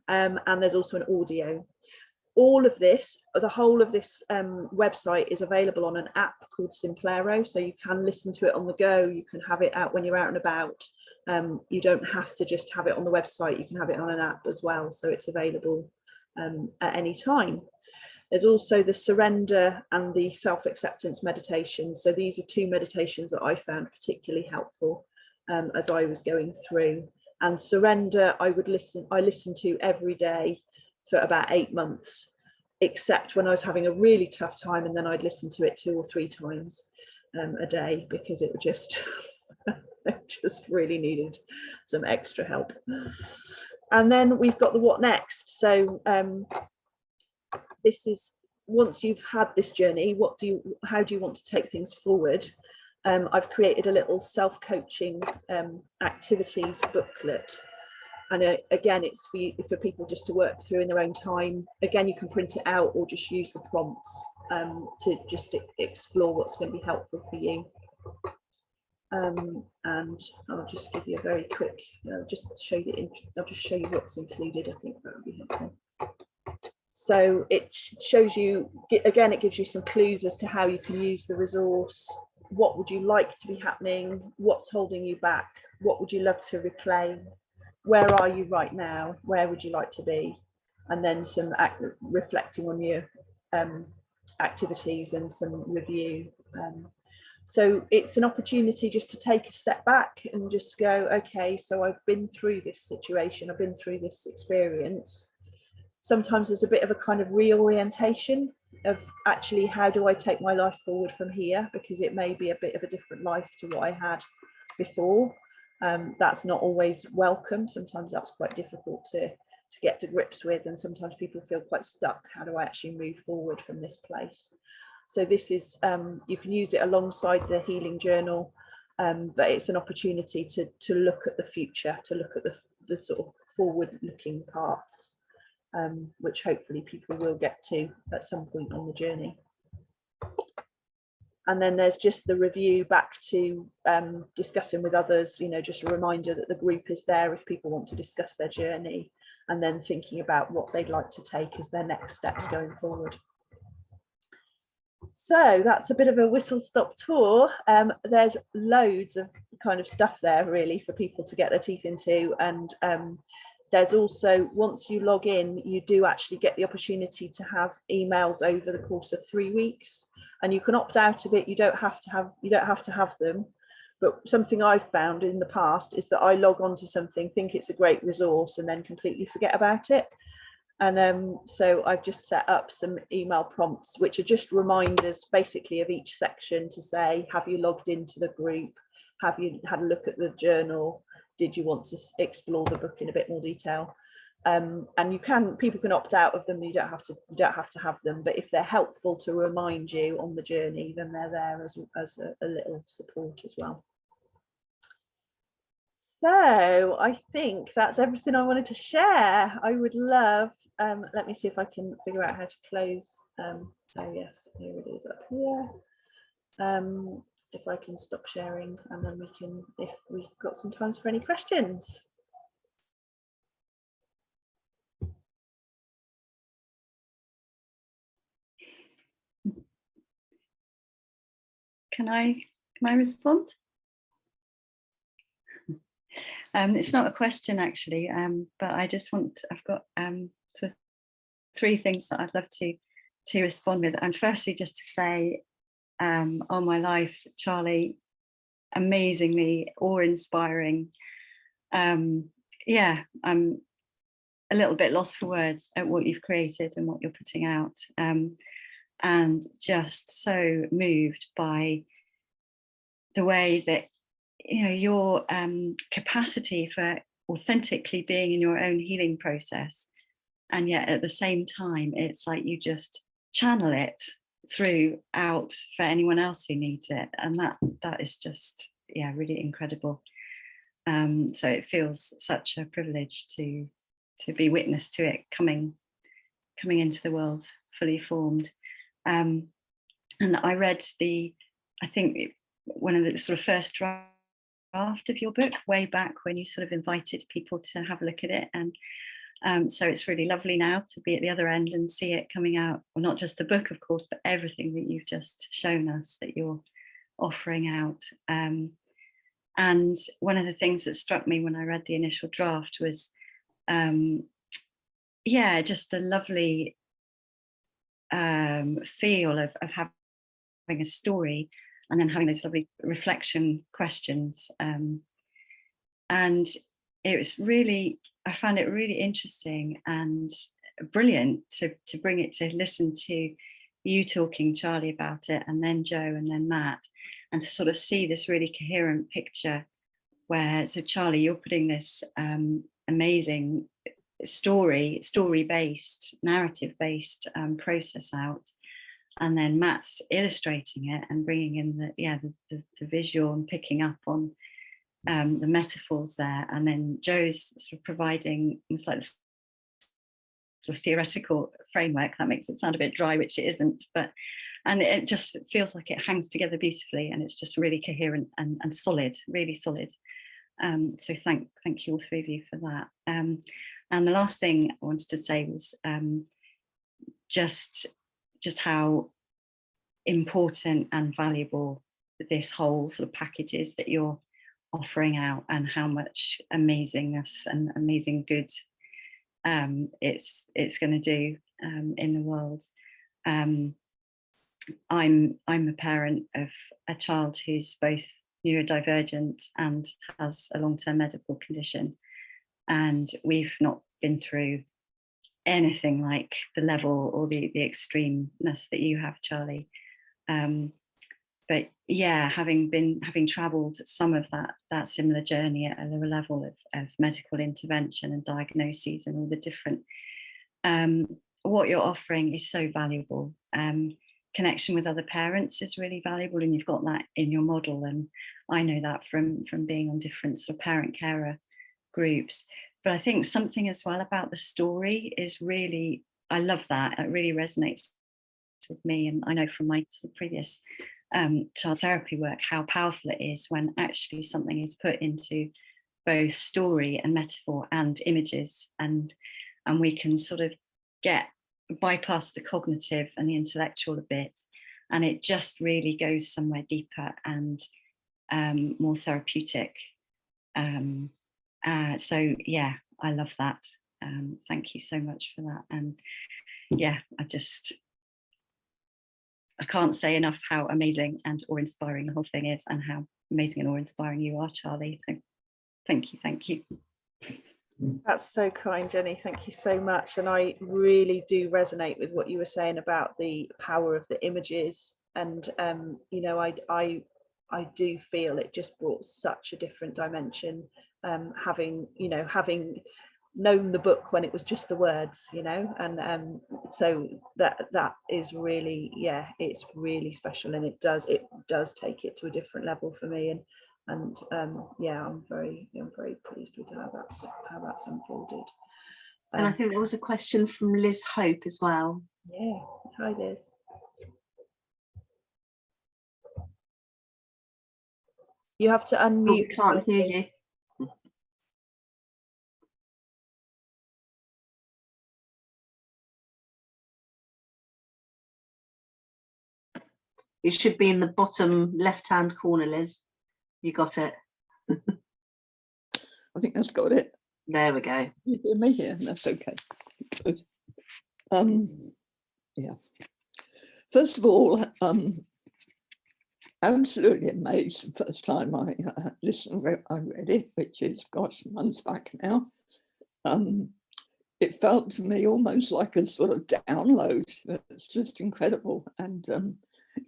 [SPEAKER 1] And there's also an audio. All of this, the whole of this website is available on an app called Simplero, so you can listen to it on the go, you can have it out when you're out and about. You don't have to just have it on the website, you can have it on an app as well, so it's available at any time. There's also the surrender and the self-acceptance meditation. So these are two meditations that I found particularly helpful as I was going through. And surrender, I listened to every day for about 8 months, except when I was having a really tough time, and then I'd listen to it 2 or 3 times a day, because it just just really needed some extra help. And then we've got the what next. So this is, once you've had this journey, how do you want to take things forward? I've created a little self-coaching activities booklet. And again, it's for people just to work through in their own time. Again, you can print it out or just use the prompts to just explore what's going to be helpful for you. And I'll just give you a very quick, I'll just show you what's included. I think that would be helpful. So it shows you, again, it gives you some clues as to how you can use the resource. What would you like to be happening? What's holding you back? What would you love to reclaim? Where are you right now? Where would you like to be? And then some reflecting on your activities and some review. So it's an opportunity just to take a step back and just go, okay, so I've been through this situation, I've been through this experience. Sometimes there's a bit of a kind of reorientation of actually, how do I take my life forward from here? Because it may be a bit of a different life to what I had before. That's not always welcome. Sometimes that's quite difficult to get to grips with, and sometimes people feel quite stuck. How do I actually move forward from this place? So this is, you can use it alongside the healing journal, but it's an opportunity to look at the future, to look at the sort of forward-looking parts, which hopefully people will get to at some point on the journey. And then there's just the review back to discussing with others, you know, just a reminder that the group is there if people want to discuss their journey, and then thinking about what they'd like to take as their next steps going forward. So that's a bit of a whistle-stop tour. There's loads of kind of stuff there really for people to get their teeth into, and there's also, once you log in, you do actually get the opportunity to have emails over the course of 3 weeks, and you can opt out of it. You don't have to have them. But something I've found in the past is that I log on to something, think it's a great resource, and then completely forget about it. And so I've just set up some email prompts, which are just reminders basically of each section to say, have you logged into the group? Have you had a look at the journal? Did you want to explore the book in a bit more detail? and people can opt out of them. You don't have to have them, but if they're helpful to remind you on the journey, then they're there as a little support as well. So I think that's everything I wanted to share. I would love, let me see if I can figure out how to close. Oh yes, here it is up here. If I can stop sharing, and then we can, if we've got some time for any questions.
[SPEAKER 5] Can I respond? It's not a question actually, but I just want, I've got sort of 3 things that I'd love to respond with. And firstly, just to say, all my life, Charlie, amazingly awe-inspiring. Yeah, I'm a little bit lost for words at what you've created and what you're putting out, and just so moved by the way that, you know, your capacity for authentically being in your own healing process, and yet at the same time it's like you just channel it throughout for anyone else who needs it, and that is just, yeah, really incredible. So it feels such a privilege to be witness to it coming into the world fully formed. And I read I think one of the sort of first draft of your book way back when you sort of invited people to have a look at it, and so it's really lovely now to be at the other end and see it coming out. Well, not just the book, of course, but everything that you've just shown us that you're offering out. And one of the things that struck me when I read the initial draft was, yeah, just the lovely feel of having a story and then having those lovely reflection questions. And it was really, I found it really interesting and brilliant to bring it, to listen to you talking, Charlie, about it, and then Joe, and then Matt, and to sort of see this really coherent picture where, so Charlie, you're putting this amazing story-based, narrative-based process out, and then Matt's illustrating it and bringing in the visual and picking up on the metaphors there, and then Joe's sort of providing almost like this sort of theoretical framework that makes it sound a bit dry, which it isn't, and it just feels like it hangs together beautifully, and it's just really coherent and solid, really solid. So thank you all 3 of you for that. And the last thing I wanted to say was just how important and valuable this whole sort of package is that you're offering out, and how much amazingness and amazing good it's going to do in the world. I'm a parent of a child who's both neurodivergent and has a long-term medical condition, and we've not been through anything like the level or the extremeness that you have, Charlie. But yeah, having travelled some of that similar journey at a lower level of medical intervention and diagnoses and all the different, what you're offering is so valuable. Connection with other parents is really valuable, and you've got that in your model, and I know that from being on different sort of parent carer groups. But I think something as well about the story is really, I love that, it really resonates with me, and I know from my sort of previous child therapy work how powerful it is when actually something is put into both story and metaphor and images, and we can sort of bypass the cognitive and the intellectual a bit, and it just really goes somewhere deeper and more therapeutic. So yeah, I love that. Thank you so much for that. And yeah, I can't say enough how amazing and awe-inspiring the whole thing is, and how amazing and awe-inspiring you are, Charlie. Thank you.
[SPEAKER 1] That's so kind, Jenny. Thank you so much. And I really do resonate with what you were saying about the power of the images. And you know, I do feel it just brought such a different dimension. Having known the book when it was just the words, you know, and so that is really, yeah, it's really special, and it does take it to a different level for me, and yeah, I'm very pleased with how that's unfolded.
[SPEAKER 3] And I think there was a question from Liz Hope as well.
[SPEAKER 1] Yeah, hi Liz. You have to unmute.
[SPEAKER 3] Oh, we can't hear you. It should be in the bottom left-hand corner, Liz. You got it?
[SPEAKER 6] I think that's got it.
[SPEAKER 3] There we go.
[SPEAKER 6] You hear me here? That's okay. Good. Yeah. First of all, absolutely amazed the first time I I read it, which is, gosh, months back now. It felt to me almost like a sort of download. It's just incredible. And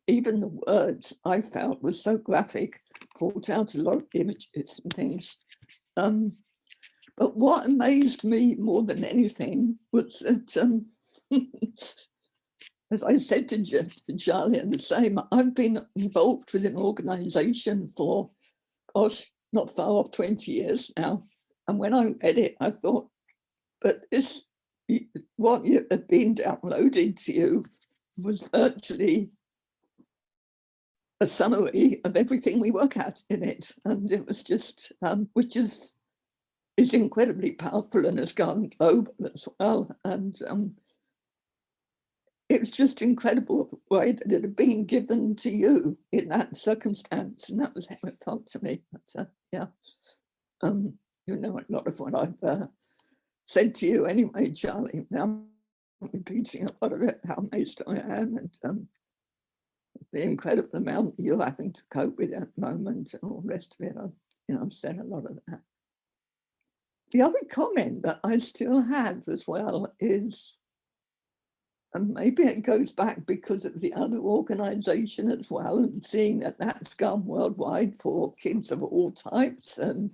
[SPEAKER 6] even the words I felt were so graphic, brought out a lot of images and things. But what amazed me more than anything was that, as I said to Charlie, and the same, I've been involved with an organisation for, gosh, not far off 20 years now. And when I read it, I thought, but what you had been downloaded to you was virtually a summary of everything we work at in it. And it was just, which is incredibly powerful and has gone global as well. And it was just incredible the way that it had been given to you in that circumstance. And that was how it felt to me. But, yeah, you know, a lot of what I've said to you anyway, Charlie. Now I'm repeating a lot of it, how amazed I am, and the incredible amount that you're having to cope with at the moment and all the rest of it. I've said a lot of that. The other comment that I still have as well is, and maybe it goes back because of the other organisation as well, and seeing that that's gone worldwide for kids of all types and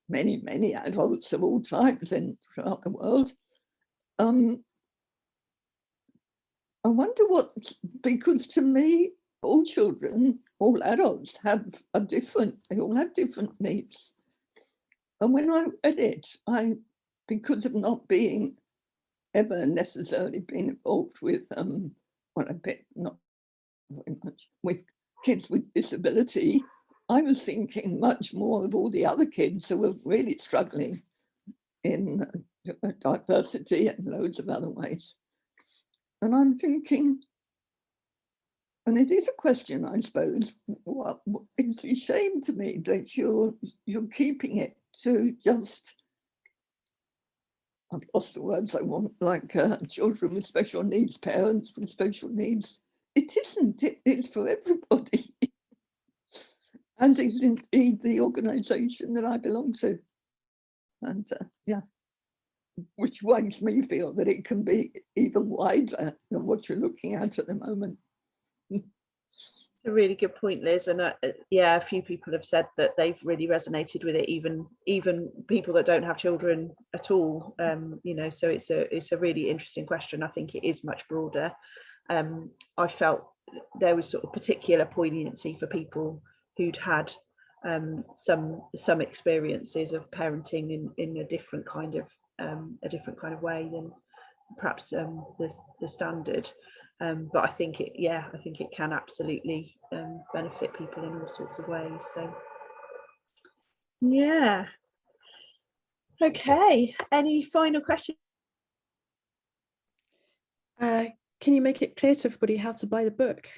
[SPEAKER 6] many, many adults of all types and throughout the world. I wonder what, because to me, all children, all adults are different, they all have different needs. And when I read it, because of not being ever necessarily been involved with, well, a bit, not very much, with kids with disability, I was thinking much more of all the other kids who were really struggling in diversity and loads of other ways. And I'm thinking, and it is a question, I suppose, it's a shame to me that you're keeping it to just, I've lost the words I want, like children with special needs, parents with special needs. It isn't, it's for everybody. And it's indeed the organisation that I belong to. And yeah, which makes me feel that it can be even wider than what you're looking at the moment.
[SPEAKER 1] It's a really good point, Liz. And yeah, a few people have said that they've really resonated with it, even people that don't have children at all. You know, so it's a really interesting question. I think it is much broader. I felt there was sort of particular poignancy for people who'd had some experiences of parenting in a different kind of way than perhaps the standard. But I think it can absolutely benefit people in all sorts of ways. So yeah. Okay. Any final questions?
[SPEAKER 2] Can you make it clear to everybody how to buy the book?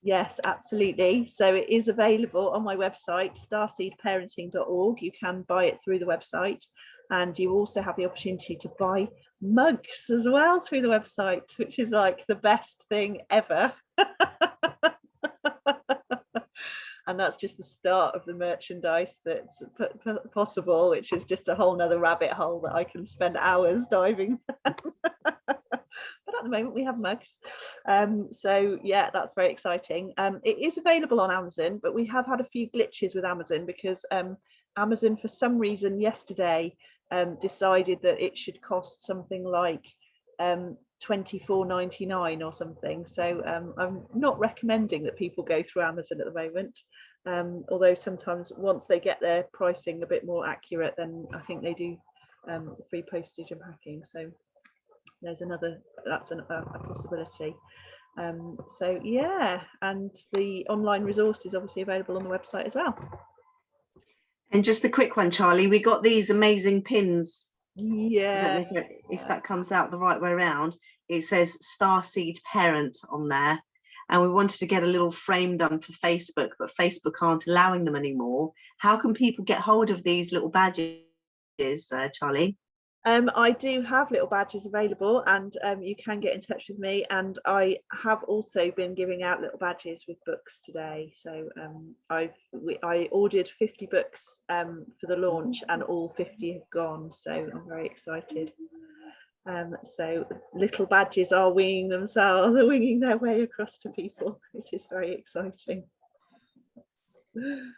[SPEAKER 1] Yes, absolutely. So it is available on my website, starseedparenting.org. You can buy it through the website, and you also have the opportunity to buy mugs as well through the website, which is like the best thing ever. And that's just the start of the merchandise that's possible, which is just a whole nother rabbit hole that I can spend hours diving. But at the moment we have mugs. So yeah, that's very exciting. It is available on Amazon, but we have had a few glitches with Amazon because Amazon, for some reason yesterday, decided that it should cost something like $24.99 or something. So I'm not recommending that people go through Amazon at the moment. Although sometimes once they get their pricing a bit more accurate, then I think they do free postage and packing. So there's that's a possibility. So yeah, and the online resource is obviously available on the website as well.
[SPEAKER 3] And just a quick one, Charlie, we got these amazing pins.
[SPEAKER 1] Yeah,
[SPEAKER 3] I don't know if that comes out the right way around. It says Starseed Parent on there, and we wanted to get a little frame done for Facebook, but Facebook aren't allowing them anymore. How can people get hold of these little badges, Charlie?
[SPEAKER 1] I do have little badges available, and you can get in touch with me, and I have also been giving out little badges with books today. So I ordered 50 books for the launch, and all 50 have gone, so I'm very excited. So little badges are winging their way across to people, which is very exciting.
[SPEAKER 2] Can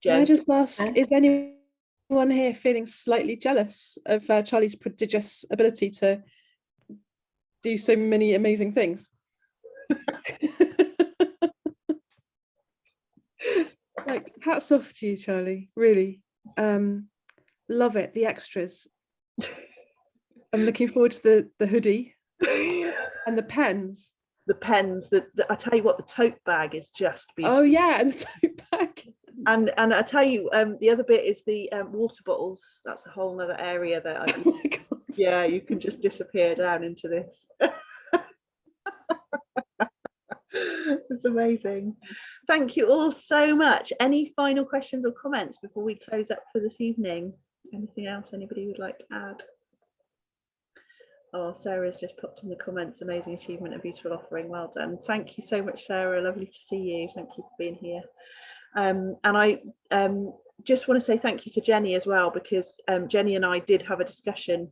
[SPEAKER 2] I just ask, is anyone here feeling slightly jealous of Charlie's prodigious ability to do so many amazing things? Like, hats off to you, Charlie, really. Love it, the extras. I'm looking forward to the hoodie and the pens.
[SPEAKER 1] The pens, I tell you what, the tote bag is just beautiful.
[SPEAKER 2] Oh yeah, and the tote bag.
[SPEAKER 1] And I tell you, the other bit is the water bottles. That's a whole nother area that
[SPEAKER 2] Oh my God.
[SPEAKER 1] Yeah, you can just disappear down into this. It's amazing. Thank you all so much. Any final questions or comments before we close up for this evening? Anything else anybody would like to add? Oh, Sarah's just popped in the comments, amazing achievement and beautiful offering. Well done. Thank you so much, Sarah. Lovely to see you. Thank you for being here. And I just want to say thank you to Jenny as well, because Jenny and I did have a discussion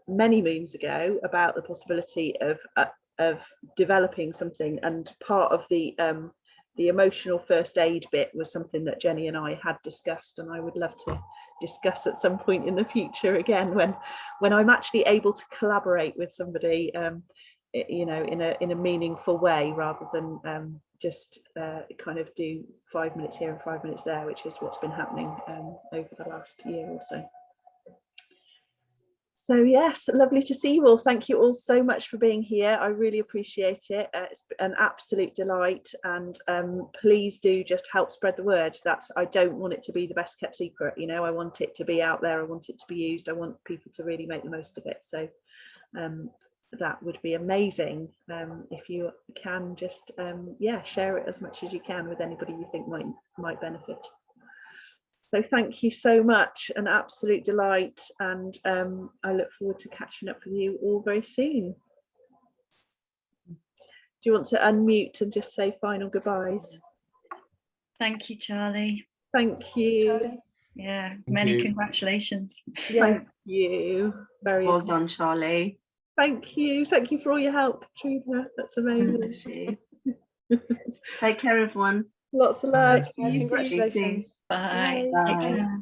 [SPEAKER 1] many moons ago about the possibility of developing something, and part of the emotional first aid bit was something that Jenny and I had discussed, and I would love to discuss at some point in the future again when I'm actually able to collaborate with somebody you know, in a meaningful way, rather than just kind of do 5 minutes here and 5 minutes there, which is what's been happening over the last year or so. So yes, lovely to see you all. Thank you all so much for being here. I really appreciate it. It's an absolute delight, and please do just help spread the word. I don't want it to be the best kept secret, you know. I want it to be out there. I want it to be used. I want people to really make the most of it. So that would be amazing if you can just yeah, share it as much as you can with anybody you think might benefit. So thank you so much, an absolute delight, and I look forward to catching up with you all very soon. Do you want to unmute and just say final goodbyes?
[SPEAKER 5] Thank you, Charlie.
[SPEAKER 1] Thank you.
[SPEAKER 2] Charlie.
[SPEAKER 5] Yeah,
[SPEAKER 4] Thank
[SPEAKER 5] many
[SPEAKER 4] you.
[SPEAKER 5] congratulations.
[SPEAKER 2] Yeah.
[SPEAKER 1] Thank you. Very
[SPEAKER 3] Well done, Charlie.
[SPEAKER 1] Thank you for all your help, Katrina. That's amazing.
[SPEAKER 3] Take care, everyone.
[SPEAKER 1] Lots of love.
[SPEAKER 2] Thanks,
[SPEAKER 1] See you soon.
[SPEAKER 2] congratulations.
[SPEAKER 5] Bye.
[SPEAKER 3] Bye.
[SPEAKER 5] Take care.